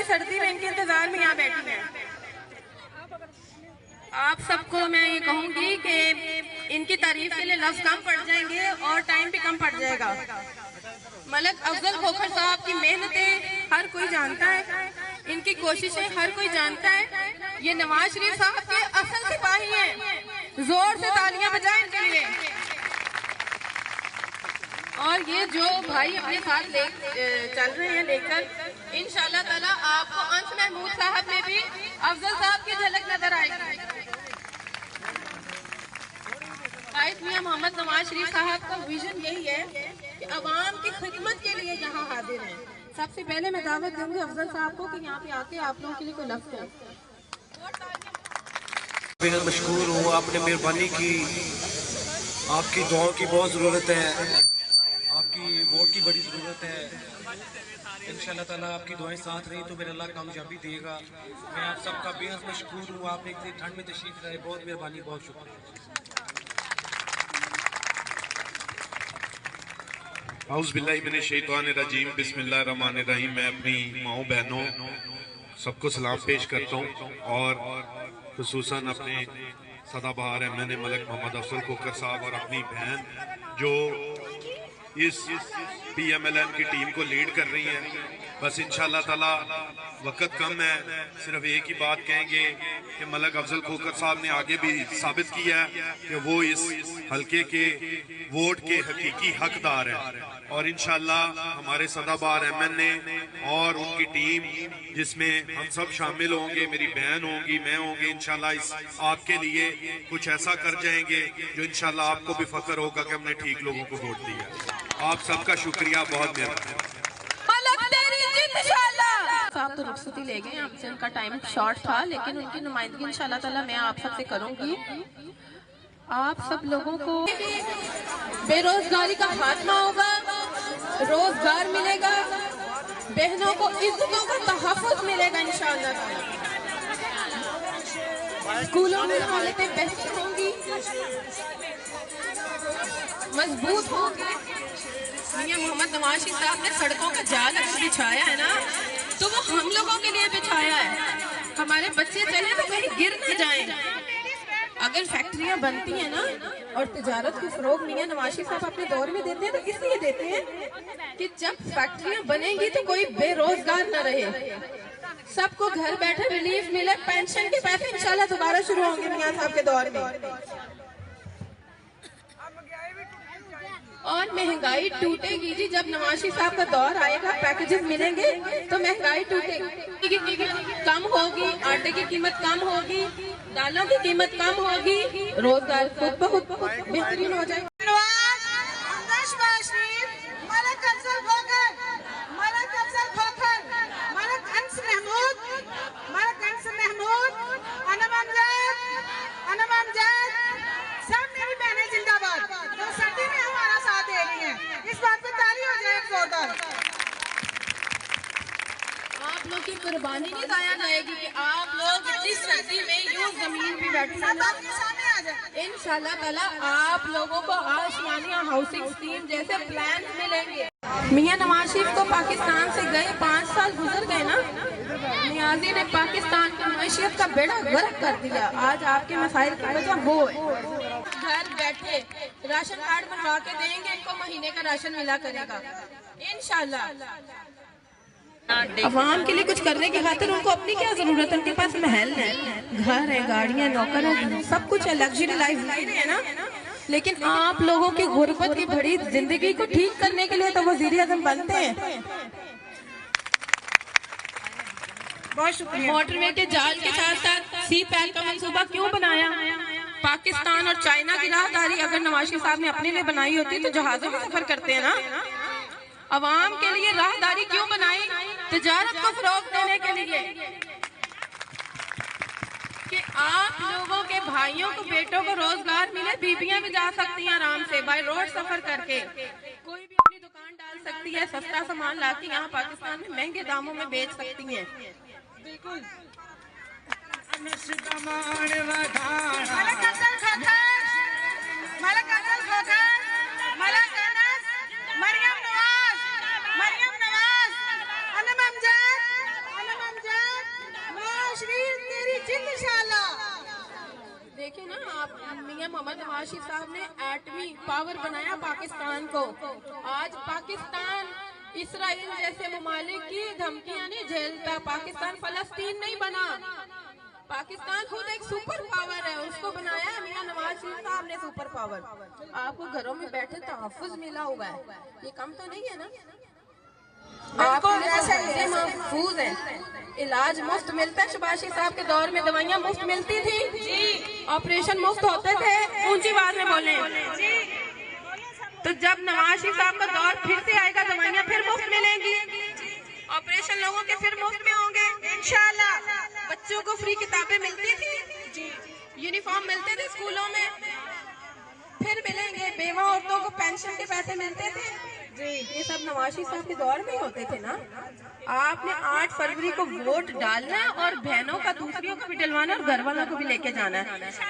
सर्दी में इनके इंतजार में यहाँ बैठी हैं। आप सबको मैं ये कहूंगी कि इनकी तारीफ के लिए लफ्ज कम पड़ जाएंगे और टाइम भी कम पड़ जाएगा। मलक अफजल खोखर साहब की मेहनतें हर कोई जानता है, इनकी कोशिशें हर कोई जानता है। ये नवाज शरीफ साहब के असल सिपाही हैं। जोर से तालियां बजाएं इनके लिए। और ये जो भाई अपने साथ चल रहे हैं लेकर, इंशाल्लाह ताला आपको अंस महमूद साहब में भी अफजल साहब की झलक नजर आएगी। कायद मियां मोहम्मद नवाज शरीफ साहब का विजन यही है कि अवाम की खिदमत के लिए यहाँ हाजिर हैं। सबसे पहले मैं दावत दूंगी अफजल साहब को कि यहाँ पे आके आप लोगों के लिए कोई लफ्ज करें। बेहद मशकूर हूँ, आपने मेहरबानी की, आपकी दुआओं की बहुत ज़रूरत है, आपकी वोट की बड़ी ज़रूरत है। इंशाल्लाह ताला आपकी दुआएं साथ रही तो मेरा अल्लाह कामयाबी देगा। मैं आप सबका बेहद मशकूर हूँ, आप एक दिन ठंड में तशरीफ रहे, बहुत मेहरबानी, बहुत शुक्रिया। औज़ुबिल्लाहिमिनश्शैतानिर्रजीम, बिस्मिल्लाहिर्रहमानिर्रहीम। मैं अपनी माओ बहनों सबको सलाम पेश करता हूँ और खुसूसन अपने सदाबहार एमएनए मलक मोहम्मद अफजल खोखर साहब और अपनी बहन जो इस पीएमएलएन की टीम को लीड कर रही हैं। बस इंशाल्लाह ताला वक्त कम है, सिर्फ एक ही बात कहेंगे कि मलक अफजल खोखर साहब ने आगे भी साबित किया है कि वो इस हलके के वोट के हकीकी हकदार हैं। और इंशाल्लाह हमारे सदाबहार एमएनए और उनकी टीम जिसमें हम सब शामिल होंगे, मेरी बहन होंगी, मैं होंगी, इंशाल्लाह इस आपके लिए कुछ ऐसा कर जाएंगे जो इंशाल्लाह आपको भी फख्र होगा कि हमने ठीक लोगों को वोट दिया। आप सबका शुक्रिया, बहुत मेहरबानी। साहब तो रुखसती ले गए, आपसे उनका टाइम शॉर्ट था, लेकिन उनकी नुमाइंदगी इंशाल्लाह ताला मैं आप सबसे करूंगी। आप सब लोगों को बेरोजगारी का खात्मा होगा, रोजगार मिलेगा, बहनों को इज्जतों का तहफ़्फ़ुज़ मिलेगा इंशाअल्लाह ताला। स्कूलों में हालतें बेहतर होंगी, मजबूत होंगी। मियां मोहम्मद नवाज शरीफ साहब ने सड़कों का जाल अगर बिछाया है ना, तो वो हम लोगों के लिए बिछाया है। हमारे बच्चे चले तो कहीं गिर न जाएं। अगर फैक्ट्रियां बनती हैं ना और तिजारत को फरोग मियां नवाज शरीफ साहब अपने दौर में देते हैं तो इसलिए देते हैं कि जब फैक्ट्रियां बनेंगी तो कोई बेरोजगार न रहे, सबको घर बैठे रिलीफ मिले, पेंशन के पैसे इंशाल्लाह दोबारा शुरू होंगे मियां साहब के दौर में। और महंगाई टूटेगी जी, जब नवाज शरीफ साहब का दौर आएगा, पैकेजेस मिलेंगे तो महंगाई टूटेगी, कम होगी, आटे की कीमत कम होगी, दालों की कीमत कम होगी, रोजगार खुद ब खुद बेहतरीन हो जाएगा। आप लोग की कुर्बानी नहीं जाया जाएगी कि आप लोग इतनी सर्दी में यूं जमीन पे बैठे हैं। इंशाल्लाह ताला आप लोगों को आसमानिया हाउसिंग स्कीम जैसे प्लान मिलेंगे। मियां नवाज शरीफ को पाकिस्तान से गए 5 साल गुजर गए ना, नियाजी ने पाकिस्तान की मैशियत का बेड़ा गर्क कर दिया। आज आपके मसाइल की वजह वो है। घर बैठे राशन कार्ड बनवा के देंगे, इनको महीने का राशन मिला करेगा इंशाल्लाह। अवाम के लिए कुछ करने की खातिर उनको अपनी क्या जरूरत है? उनके पास महल है, घर है, गाड़ियां, नौकर है, सब कुछ है, लग्जरी लाइफ जी रहे हैं ना। लेकिन आप लोगों की गुर्बत की बड़ी जिंदगी को ठीक करने के लिए तो वज़ीर आज़म बनते हैं। बहुत शुक्रिया। मोटरवे के जाल के साथ साथ सी पैक का मंसूबा क्यों बनाया? पाकिस्तान और चाइना की राहदारी अगर नवाज शरीफ साहब ने अपने लिए बनाई होती तो जहाजों में सफर करते हैं ना। अवाम के लिए राहदारी क्यों बनाई? तिजारत को फरोग देने के लिए कि आप लोगों के भाइयों को, बेटों को रोजगार मिले, बीबियां भी जा सकती हैं आराम से बाय रोड सफर करके। कोई भी अपनी दुकान डाल सकती है, सस्ता सामान लाके यहाँ पाकिस्तान में महंगे दामों में बेच सकती हैं। बिल्कुल। देखिए ना आप, मियां मोहम्मद नवाज शरीफ साहब ने एटमी पावर बनाया पाकिस्तान को। आज पाकिस्तान इसराइल जैसे ममालिक की धमकियां नहीं झेलता। पाकिस्तान फलस्तीन नहीं बना, पाकिस्तान खुद एक सुपर पावर है, उसको बनाया है मियां नवाज शरीफ साहब ने सुपर पावर। आपको घरों में बैठे तहफ्फुज मिला हुआ है, ये कम तो नहीं है ना? आपको ऐसे महफूज है, इलाज मुफ्त मिलता है। शहबाज शरीफ साहब के दौर में दवाइयाँ मुफ्त मिलती थी, ऑपरेशन मुफ्त होते थे। ऊंची आवाज में बोले। तो जब नवाज शरीफ साहब का दौर फिर से आएगा, दवाइयाँ फिर मुफ्त मिलेंगी, ऑपरेशन लोगों के फिर मुफ्त में होंगे इंशाल्लाह। बच्चों को फ्री किताबें मिलती थी, यूनिफॉर्म मिलते थे स्कूलों में, फिर मिलेंगे। बेवा औरतों को पेंशन के पैसे मिलते थे जी, ये सब नवाज शरीफ साहब के दौर में होते थे ना। आपने 8 फरवरी को वोट डालना है और बहनों का दूसरियों का भी डलवाना और घर वालों को भी लेके जाना है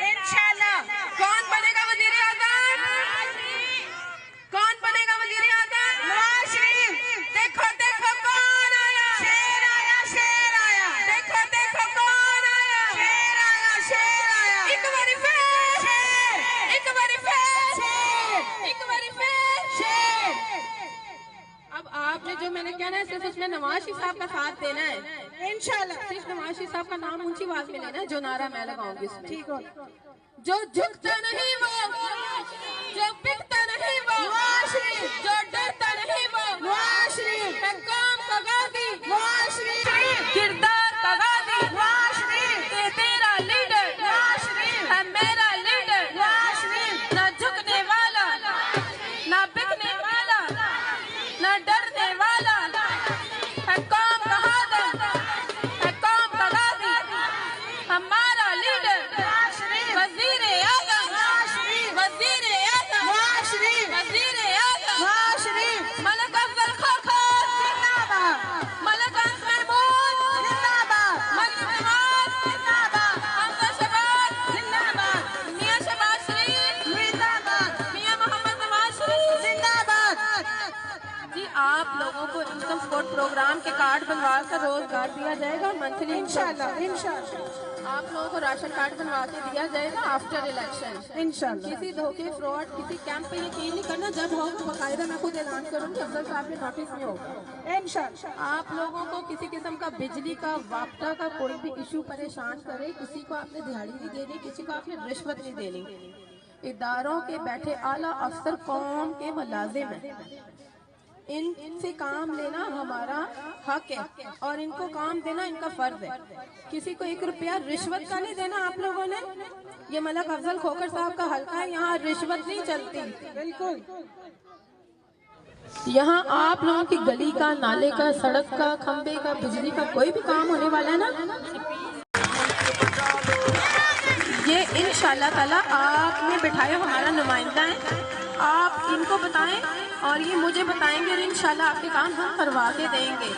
इंशाल्लाह। कौन बनेगा वजीर आज़म? कौन बनेगा वजीर आज़म? नवाज शरीफ। देखो देखो कौन आया, शेर आया, शेर आया। देखो देखो कौन आया, शेर आया, शेर आया। एक बारी फिर शेर, एक बारी फिर शेर, एक बारी फिर शेर। अब आपने जो मैंने कहना है, सिर्फ उसमें नवाज शरीफ साहब का साथ देना है इंशाल्लाह। सिर्फ नवाज शरीफ साहब का नाम ऊंची आवाज में लेना है, जो नारा मैं लगाऊंगी उसमें। ठीक हो? जो झुकता नहीं वो, जो बिकता नहीं वो नवाज शरीफ, जो डरता नहीं वो नवाज शरीफ, काम का गादी नवाज शरीफ, किरदार का गादी नवाज शरीफ, तेरा लीडर नवाज शरीफ है, मेरा लीडर नवाज शरीफ। ना झुकने वाला, ना बिकने वाला, ना डरने वाला, है कौम का हादर, है कौम का गादी, हमारा लीडर वजीर आज़म, वजीर आज़म, वजीर आज़म, मलक अफजल खोखर जिंदाबाद, मलक अंस महमूद जिंदाबाद, मलक नवाज जिंदाबाद, हमजा शहबाज जिंदाबाद, मियां शहबाज शरीफ जिंदाबाद, मियां मोहम्मद नवाज शरीफ जिंदाबाद। जी आप लोगों को इनकम सपोर्ट प्रोग्राम के कार्ड बनवा कर रोजगार दिया जाएगा मंथली इंशाल्लाह। इंशाल्लाह आप लोगों को राशन कार्ड बनवा के दिया जाएगा आफ्टर इलेक्शन इंशाल्लाह। किसी धोखे, फ्रॉड, किसी कैंप पे यकीन नहीं करना। जब होगा बाकायदा मैं खुद ऐलान करूंगी, अफजल साहब के नोटिस में होगा इंशाल्लाह। आप लोगों को किसी किस्म का बिजली का, वापटा का कोई भी इशू परेशान करे, किसी को आपने दिहाड़ी नहीं देनी, किसी को आपने रिश्वत नहीं देनी। इदारों के बैठे आला अफसर कौम के मुलाजिम हैं, इनसे काम लेना हमारा हक है और इनको काम देना इनका फर्ज है। किसी को 1 रुपया रिश्वत का नहीं देना आप लोगों ने। ये मलक अफजल खोखर साहब का हल्का है, यहाँ रिश्वत नहीं चलती बिल्कुल। यहाँ आप लोगों की गली का, नाले का, सड़क का, खंबे का, बिजली का कोई भी काम होने वाला है ना, ये इंशाल्लाह ताला आपने बिठाया हमारा नुमाइंदा है। आप इनको बताएं और ये मुझे बताएंगे और इंशाल्लाह आपके काम हम करवा के देंगे।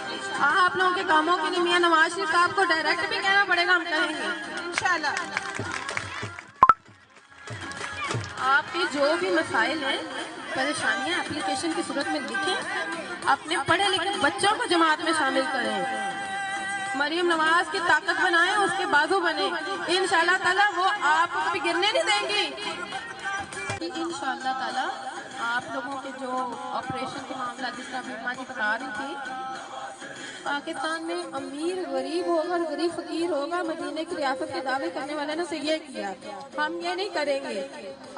आप लोगों के कामों के लिए मियां नवाज शरीफ साहब को डायरेक्ट भी कहना पड़ेगा, हम कहेंगे इंशाल्लाह। आपके जो भी मसाइल हैं, परेशानियां एप्लीकेशन की सूरत में लिखें, अपने पढ़े लिखे बच्चों को जमात में शामिल करें, मरियम नवाज की ताकत बनाएं, उसके बाजू बने। इंशाल्लाह ताला वो आपको कभी गिरने नहीं देंगी। इंशाल्लाह ताला आप लोगों के जो ऑपरेशन के मामला, जिस तरह बीमा जी बता रही थी, पाकिस्तान में अमीर गरीब होगा और गरीब फकीर होगा, मदीने की रियासत के दावे करने वाले ने से ये किया, हम ये नहीं करेंगे।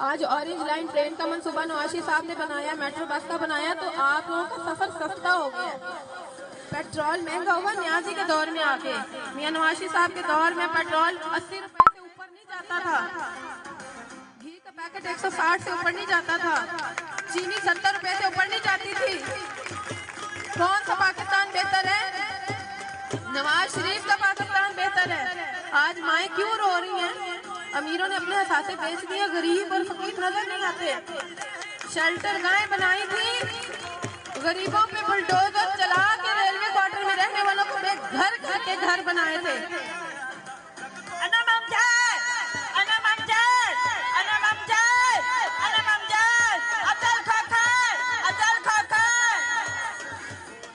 आज ऑरेंज लाइन ट्रेन का मनसूबा नवाज शरीफ साहब ने बनाया, मेट्रो बस का बनाया, तो आप लोगों का सफर सस्ता हो गया। पेट्रोल महंगा होगा न्याजी के दौर में आके, मियां नवाज शरीफ साहब के दौर में पेट्रोल 80 रुपए से ऊपर नहीं जाता था। पैकेट 160 से ऊपर नहीं जाता था, चीनी 70 रुपए से ऊपर नहीं जाती थी। कौन सा पाकिस्तान बेहतर है? नवाज शरीफ का पाकिस्तान बेहतर है। आज माएँ क्यों रो रही हैं? अमीरों ने अपने असासे बेच दिए, गरीब और फकीर नजर नहीं आते। शेल्टर गायें बनाई थी, गरीबों पे बुलडोजर चला के रेलवे क्वार्टर में रहने वालों को घर घर के घर बनाए थे।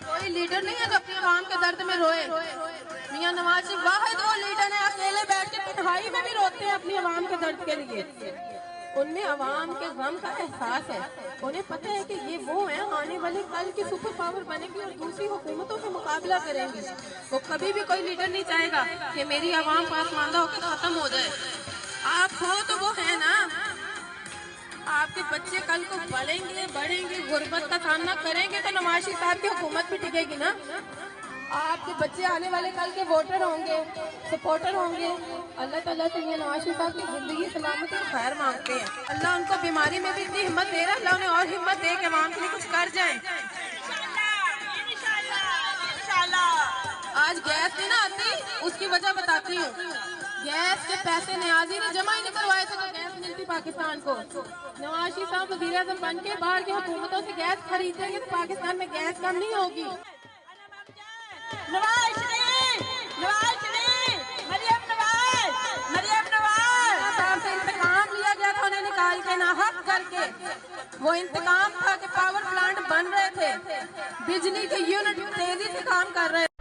कोई लीडर नहीं है जो अपनी आवाम के दर्द में रोए। मियां नवाज शरीफ वाहिद वो लीडर है, अकेले बैठ के तन्हाई में भी रोते हैं अपनी आवाम के दर्द के लिए। उनमें आवाम के गम का एहसास है, उन्हें पता है कि ये वो हैं आने वाले कल की सुपर पावर बनेगी और दूसरी हुकूमतों से मुकाबला करेंगी। वो कभी भी कोई लीडर नहीं चाहेगा कि मेरी आवाम पासमानदा होकर खत्म हो जाए। आप हो तो वो है ना, आपके बच्चे कल को बढ़ेंगे, गुर्बत का सामना करेंगे तो नवाज शरीफ साहब की हुकूमत भी टिकेगी ना। आपके बच्चे आने वाले कल के वोटर होंगे, सपोर्टर होंगे। अल्लाह ताला से मियां नवाज शरीफ साहब की जिंदगी सलामती और खैर मांगते हैं। अल्लाह उनको बीमारी में भी इतनी हिम्मत दे रहा है, अल्लाह उन्हें और हिम्मत दे के आवाम के लिए कुछ कर जाए। आज गैस नहीं ना आती, उसकी वजह बताती हूँ। गैस के पैसे न्याजी ने जमा ही नहीं करवाए थे तो गैस मिलती पाकिस्तान को। नवाज शरीफ साहब वज़ीर आज़म बन के बाहर की हुकूमतों से गैस खरीदेंगे तो पाकिस्तान में गैस कम नहीं होगी। नवाज साहब से इंतकाम लिया गया था, उन्हें निकाल के नाहक करके। वो इंतकाम था कि पावर प्लांट बन रहे थे, बिजली के यूनिट तेजी से काम कर रहे थे।